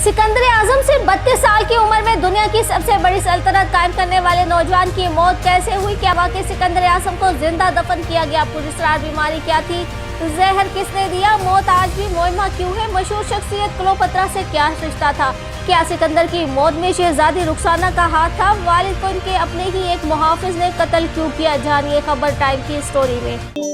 सिकंदर आजम से 32 साल की उम्र में दुनिया की सबसे बड़ी सल्तनत कायम करने वाले नौजवान की मौत कैसे हुई? क्या वाकई सिकंदर आजम को जिंदा दफन किया गया? पुरस्कार बीमारी क्या थी? जहर किसने दिया? मौत आज भी मुइम्मा क्यों है? मशहूर शख्सियत क्लोपत्रा से क्या रिश्ता था? क्या सिकंदर की मौत में शहजादी रुखसाना का हाथ था? वालिद को इनके अपने ही एक मुहाफिज ने कत्ल क्यों किया? जानिए खबर टाइम की स्टोरी में।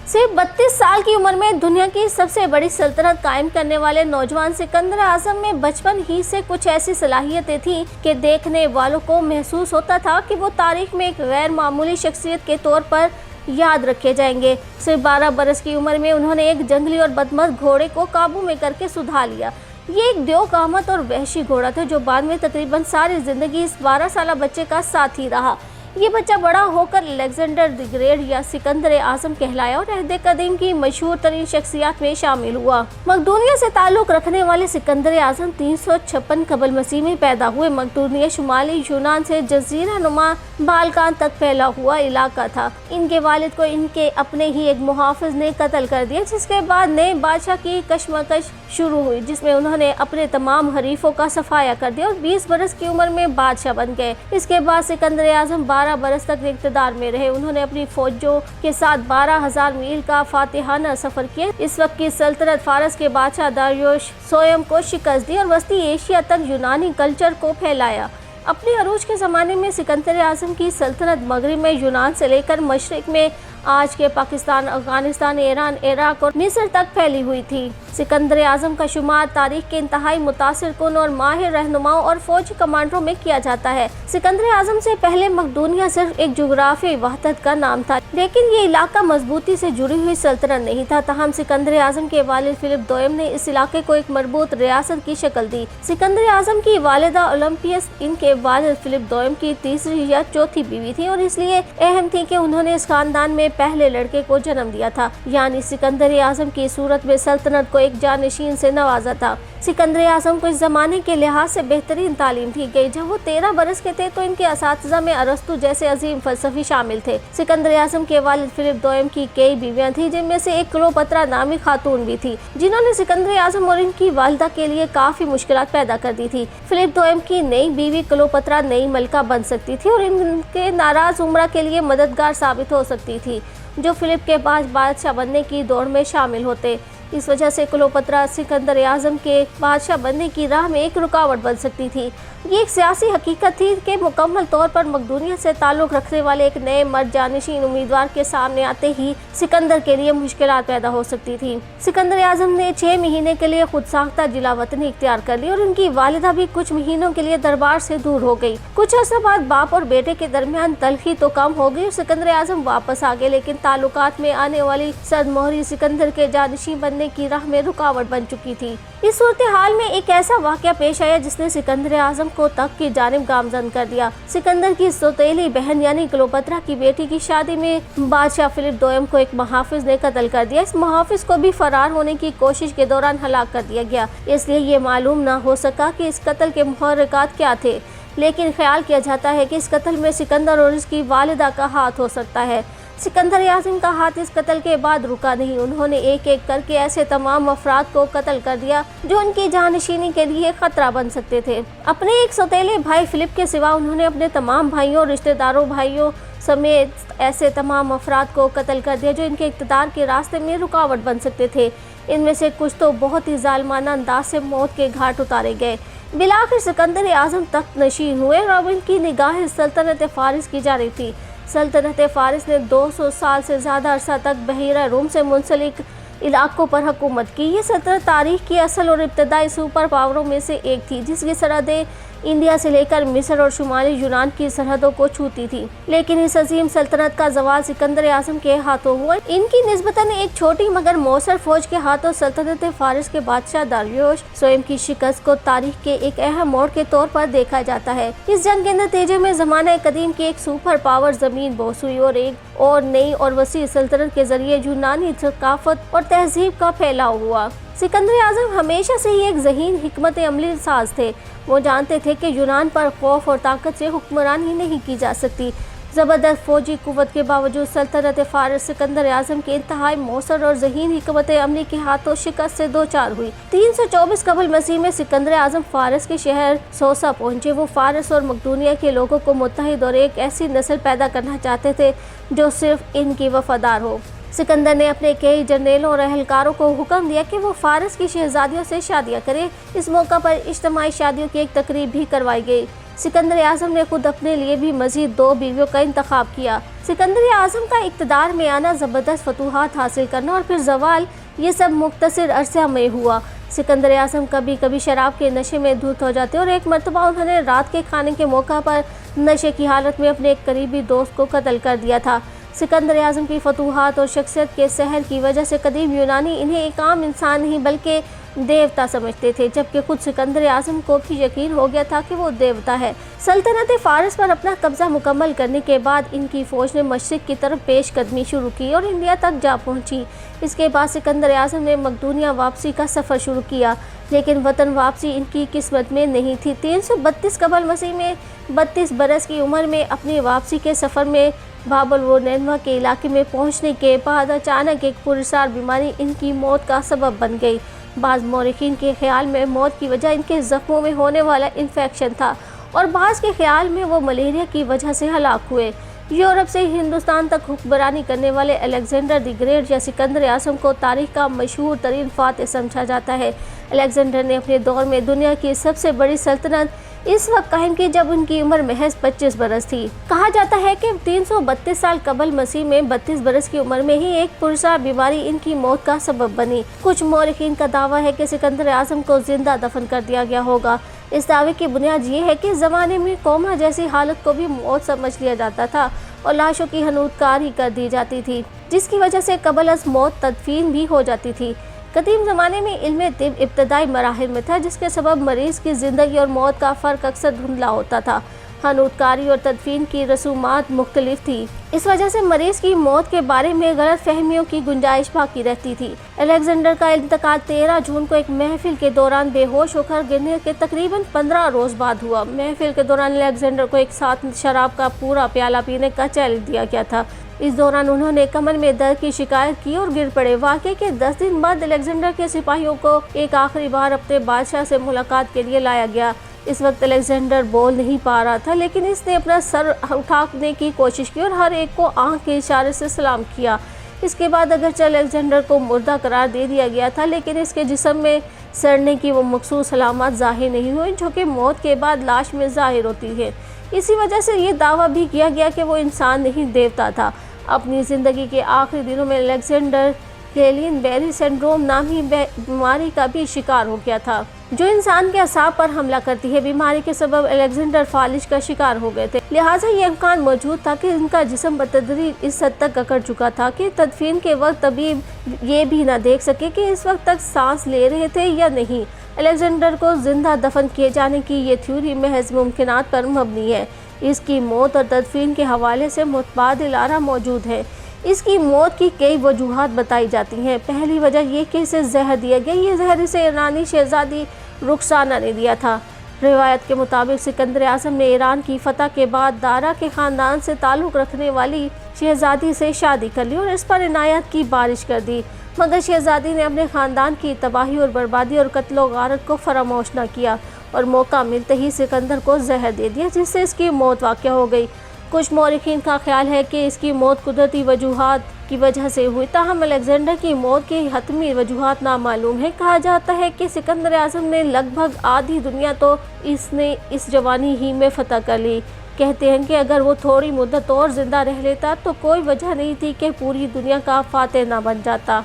सिर्फ 32 साल की उम्र में दुनिया की सबसे बड़ी सल्तनत कायम करने वाले नौजवान सिकंदर आजम में बचपन ही से कुछ ऐसी सलाहियतें थीं कि देखने वालों को महसूस होता था कि वो तारीख में एक गैर मामूली शख्सियत के तौर पर याद रखे जाएंगे। सिर्फ 12 बरस की उम्र में उन्होंने एक जंगली और बदमस्त घोड़े को काबू में करके सुधा लिया। ये एक देवकामत और वहशी घोड़ा था जो बाद में तकरीबन सारी जिंदगी इस 12 साल बच्चे का साथी रहा। ये बच्चा बड़ा होकर अलेक्जेंडर द ग्रेट या सिकंदर आजम कहलाया और अहद कदीम की मशहूर तरीन शख्सियात में शामिल हुआ। मकदूनिया से ताल्लुक रखने वाले सिकंदर आजम 356 कबल मसीह में पैदा हुए। मकदूनिया शुमाली यूनान से जजीरा नुमा बालकान तक फैला हुआ इलाका था। इनके वालिद को इनके अपने ही एक मुहाफिज ने कत्ल कर दिया, जिसके बाद नए बादशाह की कशमकश शुरू हुई, जिसमें उन्होंने अपने तमाम हरीफों का सफाया कर दिया और 20 बरस की उम्र में बादशाह बन गए। इसके बाद सिकंदर आजम 12 बरस तक इक़्तिदार में रहे। उन्होंने अपनी फौजों के साथ 12,000 मील का फातिहाना सफर किया। इस वक्त की सल्तनत फारस के बादशाह दारियुश सोयम को शिकस्त दी और वस्ती एशिया तक यूनानी कल्चर को फैलाया। अपने अरूज के ज़माने में सिकंदर आजम की सल्तनत मगरिब में यूनान से लेकर मशरिक में आज के पाकिस्तान, अफगानिस्तान, ईरान, इराक और मिस्र तक फैली हुई थी। सिकंदर आजम का शुमार तारीख के इंतहाई मुतासिर कुन और माहिर रहनुमाओं और फौजी कमांडरों में किया जाता है। सिकंदर आजम से पहले मकदूनिया सिर्फ एक जुग्राफी वहदत का नाम था, लेकिन ये इलाका मजबूती से जुड़ी हुई सल्तनत नहीं था। तहम सिकंदर आजम के वालिद फिलिप दोयम ने इस इलाके को एक मरबूत रियासत की शक्ल दी। सिकंदर आजम की वालिदा ओलंपियस इनके वालिद फिलिप दोयम की तीसरी या चौथी बीवी थी और इसलिए अहम थी कि उन्होंने इस खानदान में पहले लड़के को जन्म दिया था, यानी सिकंदर आजम की सूरत में सल्तनत को एक जानशीन से नवाजा था। सिकंदर आजम को इस जमाने के लिहाज से बेहतरीन तालीम दी गई। जब वो 13 बरस के थे तो इनके असातिज़ा में अरस्तु जैसे अजीम फलसफी शामिल थे। सिकंदर आजम के वालिद फिलिप दोयम की कई बीवियां थी, जिनमें से एक क्लोपत्रा नामी खातून भी थी, जिन्होंने सिकंदर आजम और इनकी वालिदा के लिए काफी मुश्किलात पैदा कर दी थी। फिलिप दोयम की नई बीवी क्लोपत्रा नई मलका बन सकती थी और इनके नाराज उम्रा के लिए मददगार साबित हो सकती थी, जो फिलिप के बाद बादशाह बनने की दौड़ में शामिल होते। इस वजह से क्लोपत्रा सिकंदर आजम के बादशाह बनने की राह में एक रुकावट बन सकती थी। ये एक सियासी हकीकत थी कि मुकम्मल तौर पर मकदूनिया से ताल्लुक़ रखने वाले एक नए मर्द जानशीन उम्मीदवार के सामने आते ही सिकंदर के लिए मुश्किलात पैदा हो सकती थी। सिकंदर आजम ने 6 महीने के लिए खुद साख्ता जिला वतनी इख्तियार कर ली और उनकी वालिदा भी कुछ महीनों के लिए दरबार से दूर हो गई। कुछ अर्सा बाद बाप और बेटे के दरमियान तलखी तो कम हो गई और सिकंदर आजम वापस आ गए, लेकिन ताल्लुकात में आने वाली सदमोहरी सिकंदर के जानशीन बनने की राह में रुकावट बन चुकी थी। इस सूरत हाल में एक ऐसा वाक़या पेश आया जिसने सिकंदर आजम को तक की जानिब गामजन कर दिया। सिकंदर की सौतेली बहन यानी क्लोपत्रा की बेटी की शादी में बादशाह फिलिप दोयम को एक मुहाफिज ने कत्ल कर दिया। इस मुहाफिज को भी फरार होने की कोशिश के दौरान हलाक कर दिया गया, इसलिए ये मालूम न हो सका कि इस कत्ल के मुहर्रिकात क्या थे, लेकिन ख्याल किया जाता है कि इस कत्ल में सिकंदर और उसकी वालिदा का हाथ हो सकता है। सिकंदर आजम का हाथ इस कत्ल के बाद रुका नहीं। उन्होंने एक एक करके ऐसे तमाम अफराद को कत्ल कर दिया जो उनकी जानशीनी के लिए खतरा बन सकते थे। अपने एक सौतेले भाई फिलिप के सिवा उन्होंने अपने तमाम भाइयों, रिश्तेदारों, भाइयों समेत ऐसे तमाम अफराद को कत्ल कर दिया जो इनके इक़्तिदार के रास्ते में रुकावट बन सकते थे। इनमें से कुछ तो बहुत ही जालिमाना अंदाज से मौत के घाट उतारे गए। बिलाखिर सिकंदर आजम तख्त नशीन हुए और अब इनकी निगाहें सल्तनत फारिस की जा रही थी। सल्तनत फारिस ने 200 साल से ज़्यादा अरसा तक बहीरा रूम से मुंसलिक इलाकों पर हुकूमत की। ये सल्तनत तारीख की असल और इब्तदाई सुपर पावरों में से एक थी, जिसकी सरहदें इंडिया से लेकर मिस्र और शुमाली यूनान की सरहदों को छूती थी। लेकिन इस अजीम सल्तनत का ज़वाल सिकंदर आजम के हाथों हुआ। इनकी निस्बतन एक छोटी मगर मौसर फौज के हाथों सल्तनत फारिस के बादशाह दारियुश सोयम की शिकस्त को तारीख के एक अहम मोड़ के तौर पर देखा जाता है। इस जंग के नतीजे में ज़माने कदीम की एक सुपर पावर ज़मीन बोस हुई और एक और नई और वसी सल्तनत के जरिए यूनानी थकाफत और तहजीब का फैलाव हुआ। सिकंदर आजम हमेशा से ही एक ज़हीन हिकमत अमली साज थे। वो जानते थे कि यूनान पर खौफ और ताकत से हुक्मरानी नहीं की जा सकती। जबरदस्त फौजी कुव्वत के बावजूद सल्तनत फारस सिकंदर आजम की इंतहाई मौसर और ज़हीन हिकमत अमली के हाथों शिकस्त से दो चार हुई। 324 कबल मसीह में सिकंदर आजम फारस के शहर सोसा पहुंचे। वो फारस और मकदूनिया के लोगों को मुत्तहिद और एक ऐसी नस्ल पैदा करना चाहते थे जो सिर्फ इनकी वफादार हो। सिकंदर ने अपने कई जर्नेलों और अहलकारों को हुक्म दिया कि वो फारस की शहजादियों से शादियां करें। इस मौका पर इज्तिमाई शादियों की एक तकरीब भी करवाई गई। सिकंदर आजम ने खुद अपने लिए भी मजीद 2 बीवियों का इंतखाब किया। सिकंदर आजम का इक़्तिदार में आना, ज़बरदस्त फतूहात हासिल करना और फिर ज़वाल, ये सब मुख्तसर अरसे में हुआ। सिकंदर आजम कभी कभी शराब के नशे में धुत हो जाते और एक मरतबा उन्होंने रात के खाने के मौका पर नशे की हालत में अपने एक करीबी दोस्त को कत्ल कर दिया था। सिकंदर आजम की फतूहात और शख्सियत के सहर की वजह से कदीम यूनानी इन्हें एक आम इंसान नहीं बल्कि देवता समझते थे, जबकि खुद सिकंदर आजम को भी यकीन हो गया था कि वो देवता है। सल्तनत फारस पर अपना कब्जा मुकम्मल करने के बाद इनकी फौज ने मशरिक की तरफ पेश कदमी शुरू की और इंडिया तक जा पहुंची। इसके बाद सिकंदर आजम ने मकदूनिया वापसी का सफ़र शुरू किया, लेकिन वतन वापसी इनकी किस्मत में नहीं थी। 332 कबल मसीह में 32 बरस की उम्र में अपनी वापसी के सफ़र में बाबल व नैनवा के इलाके में पहुंचने के बाद अचानक एक पुरस्कार बीमारी इनकी मौत का सबब बन गई। बाज़ मौरिखीन के ख्याल में मौत की वजह इनके ज़ख्मों में होने वाला इन्फेक्शन था और बाज़ के ख्याल में वो मलेरिया की वजह से हलाक हुए। यूरोप से हिंदुस्तान तक हुक्मरानी करने वाले अलेक्जेंडर द ग्रेट या सिकंदर आजम को तारीख का मशहूर तरीन फातह समझा जाता है। अलेक्जेंडर ने अपने दौर में दुनिया की सबसे बड़ी सल्तनत इस वक्त कायम की जब उनकी उम्र महज 25 बरस थी। कहा जाता है कि 332 साल कबल मसीह में 32 बरस की उम्र में ही एक पुरस्कार बीमारी इनकी मौत का सबब बनी। कुछ मौरिखीन का दावा है कि सिकंदर आजम को जिंदा दफन कर दिया गया होगा। इस दावे की बुनियाद ये है कि ज़माने में कोमा जैसी हालत को भी मौत समझ लिया जाता था और लाशों की हनूदकारी कर दी जाती थी, जिसकी वजह से कबल अज़ मौत तदफीन भी हो जाती थी। कदीम ज़माने में इल्म तिब इब्तदाई मराहिल में था, जिसके सबब मरीज़ की ज़िंदगी और मौत का फ़र्क अक्सर धुंधला होता था। हनूदकारी और तदफीन की रसूमात मुख्तलिफ थी। इस वजह से मरीज़ की मौत के बारे में गलत फहमियों की गुंजाइश बाकी रहती थी। अलेक्जेंडर का इंतकाल 13 जून को एक महफिल के दौरान बेहोश होकर गिरने के तकरीबन 15 रोज़ बाद हुआ। महफिल के दौरान अलेक्जेंडर को एक साथ शराब का पूरा प्याला पीने का चैलेंज दिया गया था। इस दौरान उन्होंने कमर में दर्द की शिकायत की और गिर पड़े। वाक़े के 10 दिन बाद अलेक्जेंडर के सिपाहियों को एक आखिरी बार अपने बादशाह से मुलाकात के लिए लाया गया। इस वक्त अलेक्जेंडर बोल नहीं पा रहा था, लेकिन इसने अपना सर उठाने की कोशिश की और हर एक को आंख के इशारे से सलाम किया। इसके बाद अगरचे अलेक्जेंडर को मुर्दा करार दे दिया गया था, लेकिन इसके जिस्म में सड़ने की वो मखसूस अलामत ज़ाहिर नहीं हुई जो कि मौत के बाद लाश में ज़ाहिर होती है। इसी वजह से ये दावा भी किया गया कि वो इंसान नहीं देवता था। अपनी ज़िंदगी के आखिरी दिनों में अलेक्जेंडर केलिन बेरी सिंड्रोम नामी बीमारी का भी शिकार हो गया था, जो इंसान के असाब पर हमला करती है। बीमारी के सबब अलेक्जेंडर फालिज का शिकार हो गए थे, लिहाजा ये इम्कान मौजूद था कि इनका जिस्म बतदरीज इस हद तक अकड़ चुका था कि तदफीन के वक्त तबीब ये भी ना देख सके कि इस वक्त तक सांस ले रहे थे या नहीं। अलेक्जेंडर को जिंदा दफन किए जाने की ये थ्योरी महज मुमकिनात पर मबनी है। इसकी मौत और तदफीन के हवाले से मुतबादिल आरा मौजूद है। इसकी मौत की कई वजूहात बताई जाती हैं। पहली वजह यह कि इसे जहर दिया गया। ये जहर इसे ईरानी शहजादी रुखसाना ने दिया था। रिवायत के मुताबिक सिकंदर आजम ने ईरान की फतह के बाद दारा के ख़ानदान से ताल्लुक़ रखने वाली शहजादी से शादी कर ली और इस पर इनायत की बारिश कर दी, मगर शहजादी ने अपने ख़ानदान की तबाही और बर्बादी और कत्लो गारत को फरामोश न किया और मौका मिलते ही सिकंदर को जहर दे दिया, जिससे इसकी मौत वाक़या हो गई। कुछ मौरिखीन का ख्याल है कि इसकी मौत कुदरती वजूहात की वजह से हुई, ताहम अलेक्जेंडर की मौत की हतमी वजूहात नामालूम है। कहा जाता है कि सिकंदर आजम ने लगभग आधी दुनिया तो इसने इस जवानी ही में फतह कर ली। कहते हैं कि अगर वो थोड़ी मुद्दत और ज़िंदा रह लेता तो कोई वजह नहीं थी कि पूरी दुनिया का फातह ना बन जाता।